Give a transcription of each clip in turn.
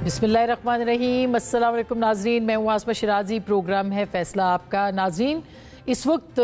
बिस्मिल्लाहिर्रहमानिर्रहीम। अस्सलाम वालेकुम नाज़रीन, मैं हूँ आसमा शिराजी। प्रोग्राम है फैसला आपका। नाज़रीन, इस वक्त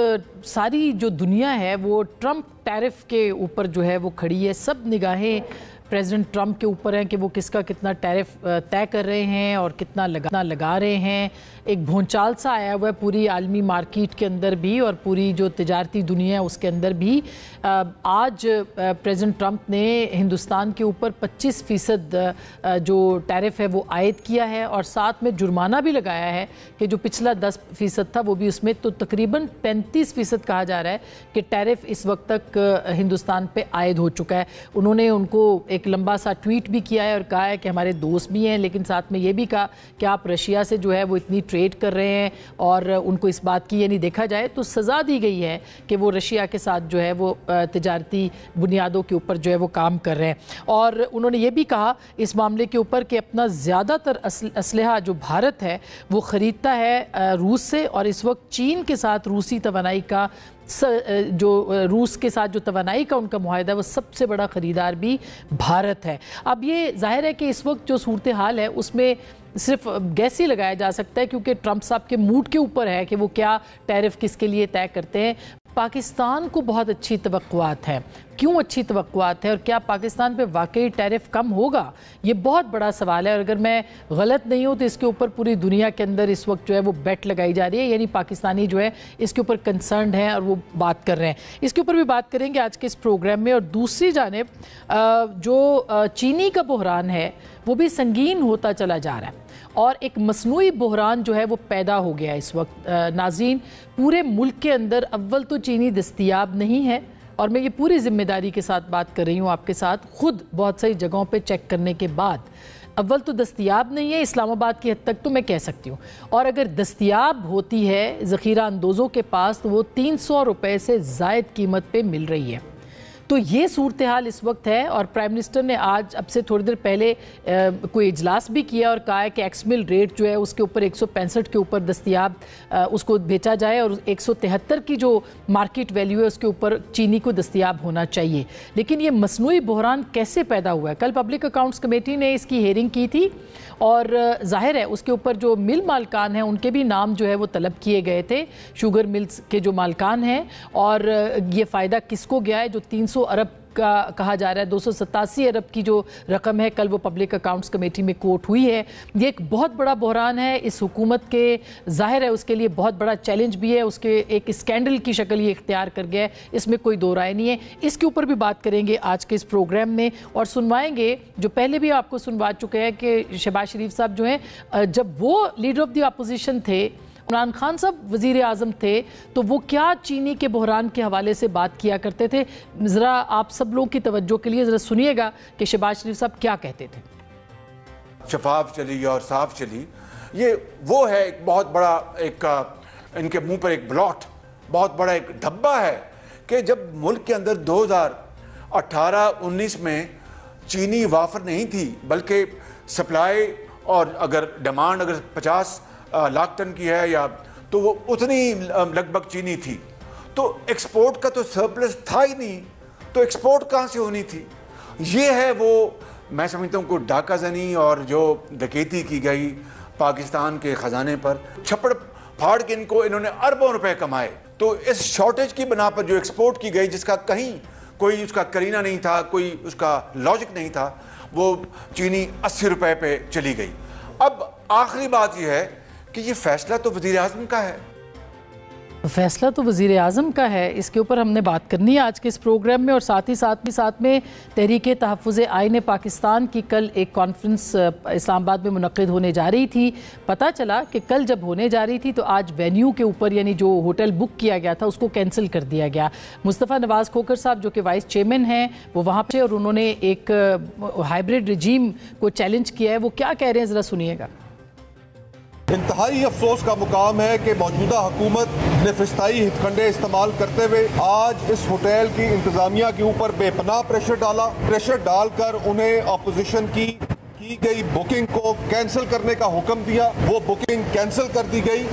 सारी जो दुनिया है वो ट्रंप टैरिफ के ऊपर जो है वो खड़ी है। सब निगाहें प्रेसिडेंट ट्रंप के ऊपर हैं कि वो किसका कितना टैरिफ तय कर रहे हैं और कितना लगा रहे हैं। एक भूचाल सा आया हुआ है पूरी आलमी मार्केट के अंदर भी और पूरी जो तिजारती दुनिया है उसके अंदर भी। आज प्रेसिडेंट ट्रंप ने हिंदुस्तान के ऊपर 25% जो टैरिफ है वो आयद किया है और साथ में जुर्माना भी लगाया है कि जो पिछला 10% था वो भी उसमें, तो तकरीबन 35% कहा जा रहा है कि टैरिफ इस वक्त तक हिंदुस्तान पे आयद हो चुका है। उन्होंने उनको एक लंबा सा ट्वीट भी किया है और कहा है कि हमारे दोस्त भी हैं, लेकिन साथ में ये भी कहा कि आप रशिया से जो है वो इतनी ट्रेड कर रहे हैं और उनको इस बात की, यानी देखा जाए तो सज़ा दी गई है कि वो रशिया के साथ जो है वो तिजारती बुनियादों के ऊपर जो है वो काम कर रहे हैं। और उन्होंने ये भी कहा इस मामले के ऊपर कि अपना ज़्यादातर असलहा जो भारत है वो ख़रीदता है रूस से, और इस वक्त चीन के साथ रूसी तवानाई का जो रूस के साथ जो तवानाई का उनका मुआहदा है वो सबसे बड़ा ख़रीदार भी भारत है। अब ये जाहिर है कि इस वक्त जो सूरत हाल है उसमें सिर्फ गैस ही लगाया जा सकता है, क्योंकि ट्रंप साहब के मूड के ऊपर है कि वो क्या टैरिफ किसके लिए तय करते हैं। पाकिस्तान को बहुत अच्छी तवक्कुआत है। क्यों अच्छी तवक्कुआत है और क्या पाकिस्तान पे वाकई टैरिफ कम होगा, ये बहुत बड़ा सवाल है। और अगर मैं गलत नहीं हूँ तो इसके ऊपर पूरी दुनिया के अंदर इस वक्त जो है वो बेट लगाई जा रही है, यानी पाकिस्तानी जो है इसके ऊपर कंसर्न्ड हैं और वो बात कर रहे हैं। इसके ऊपर भी बात करेंगे आज के इस प्रोग्राम में। और दूसरी जानिब जो चीनी का बहरान है वो भी संगीन होता चला जा रहा है और एक मसनूई बहरान जो है वो पैदा हो गया इस वक्त। नाज़रीन, पूरे मुल्क के अंदर अव्वल तो चीनी दस्तयाब नहीं है, और मैं ये पूरी ज़िम्मेदारी के साथ बात कर रही हूँ आपके साथ, खुद बहुत सारी जगहों पे चेक करने के बाद। अव्वल तो दस्तयाब नहीं है इस्लामाबाद की हद तक तो मैं कह सकती हूँ, और अगर दस्तयाब होती है ज़ख़ीरा अंदोज़ों के पास तो वो 300 रुपये से ज़ायद कीमत पे मिल रही है। तो ये सूरत हाल इस वक्त है। और प्राइम मिनिस्टर ने आज अब से थोड़ी देर पहले कोई इजलास भी किया और कहा है कि एक्समिल रेट जो है उसके ऊपर 165 के ऊपर दस्तयाब उसको बेचा जाए और 173 की जो मार्केट वैल्यू है उसके ऊपर चीनी को दस्तयाब होना चाहिए। लेकिन ये मसनूई बहरान कैसे पैदा हुआ है? कल पब्लिक अकाउंट्स कमेटी ने इसकी हेयरिंग की थी और जाहिर है उसके ऊपर जो मिल मालकान हैं उनके भी नाम जो है वो तलब किए गए थे, शुगर मिल्स के जो मालकान हैं। और ये फ़ायदा किसको गया है? जो 300 अरब का कहा जा रहा है, 287 अरब की जो रकम है कल वो पब्लिक अकाउंट्स कमेटी में कोट हुई है। ये एक बहुत बड़ा बहरान है इस हुकूमत के, जाहिर है उसके लिए बहुत बड़ा चैलेंज भी है, उसके एक स्कैंडल की शक्ल ये इख्तियार कर गया है, इसमें कोई दो राय नहीं है। इसके ऊपर भी बात करेंगे आज के इस प्रोग्राम में और सुनवाएंगे, जो पहले भी आपको सुनवा चुके हैं कि शहबाज शरीफ साहब जो हैं जब वो लीडर ऑफ द अपोजिशन थे, इमरान खान साहब वज़ीर आज़म थे, तो वो क्या चीनी के बहरान के हवाले से बात किया करते थे। ज़रा आप सब लोगों की तवज्जो के लिए ज़रा सुनिएगा कि शहबाज शरीफ साहब क्या कहते थे। शफाफ चली और साफ चली, ये वो है एक बहुत बड़ा एक इनके मुंह पर एक ब्लॉट, बहुत बड़ा एक धब्बा है कि जब मुल्क के अंदर 2018-19 में चीनी वाफर नहीं थी, बल्कि सप्लाई और अगर डिमांड अगर 50 लाख टन की है या तो वो उतनी लगभग चीनी थी, तो एक्सपोर्ट का तो सरप्लस था ही नहीं, तो एक्सपोर्ट कहाँ से होनी थी? ये है वो, मैं समझता हूँ को डाका जनी और जो डकैती की गई पाकिस्तान के ख़जाने पर, छप्पड़ फाड़ के इन्होंने अरबों रुपए कमाए। तो इस शॉर्टेज की बना पर जो एक्सपोर्ट की गई, जिसका कहीं कोई उसका करीना नहीं था, कोई उसका लॉजिक नहीं था, वो चीनी 80 रुपए पे चली गई। अब आखिरी बात यह है कि ये फैसला तो वज़ीर आज़म का है। फैसला तो वज़ीर आज़म का है, इसके ऊपर हमने बात करनी है आज के इस प्रोग्राम में। और साथ में तहरीक तहफ़्फ़ुज़ आईन पाकिस्तान की कल एक कॉन्फ्रेंस इस्लामाबाद में मुनक़्क़िद होने जा रही थी। पता चला कि कल जब होने जा रही थी तो आज वेन्यू के ऊपर, यानी जो होटल बुक किया गया था उसको कैंसिल कर दिया गया। मुस्तफ़ा नवाज़ खोखर साहब जो कि वाइस चेयरमैन हैं वो वहाँ पे, और उन्होंने एक हाइब्रिड रजीम को चैलेंज किया है। वो क्या कह रहे हैं ज़रा सुनिएगा। इंतहाई अफसोस का मुकाम है कि मौजूदा हुकूमत ने फिस्ताई हितकंडे इस्तेमाल करते हुए आज इस होटल की इंतजामिया के ऊपर बेपनाह प्रेशर डालकर उन्हें अपोजिशन की गई बुकिंग को कैंसिल करने का हुक्म दिया। वो बुकिंग कैंसिल कर दी गई।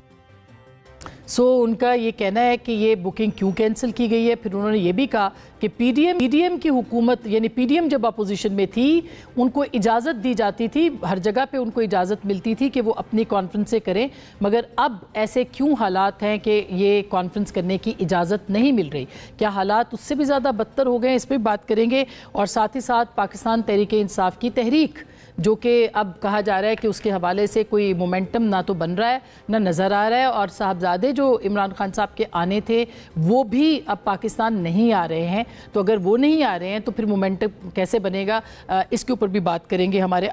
ان کا یہ کہنا ہے کہ یہ بکنگ کیوں کینسل کی گئی ہے. پھر انہوں نے یہ بھی کہا کہ پی ڈی ایم کی حکومت یعنی پی ڈی ایم جب اپوزیشن میں تھی ان کو اجازت دی جاتی تھی, ہر جگہ پہ ان کو اجازت ملتی تھی کہ وہ اپنی کانفرنسیں کریں, مگر اب ایسے کیوں حالات ہیں کہ یہ کانفرنس کرنے کی اجازت نہیں مل رہی؟ کیا حالات اس سے بھی زیادہ بدتر ہو گئے؟ اس پہ بات کریں گے. اور ساتھ ہی ساتھ پاکستان تحریک انصاف کی تحریک, جو کہ اب کہا جا رہا ہے کہ اس کے حوالے سے کوئی مومنٹم نہ تو بن رہا ہے نہ نظر آ رہا ہے, اور صاحبزادے جو عمران خان صاحب کے آنے تھے وہ بھی اب پاکستان نہیں آ رہے ہیں. تو اگر وہ نہیں آ رہے ہیں تو پھر مومنٹم کیسے بنے گا؟ اس کے اوپر بھی بات کریں گے ہمارے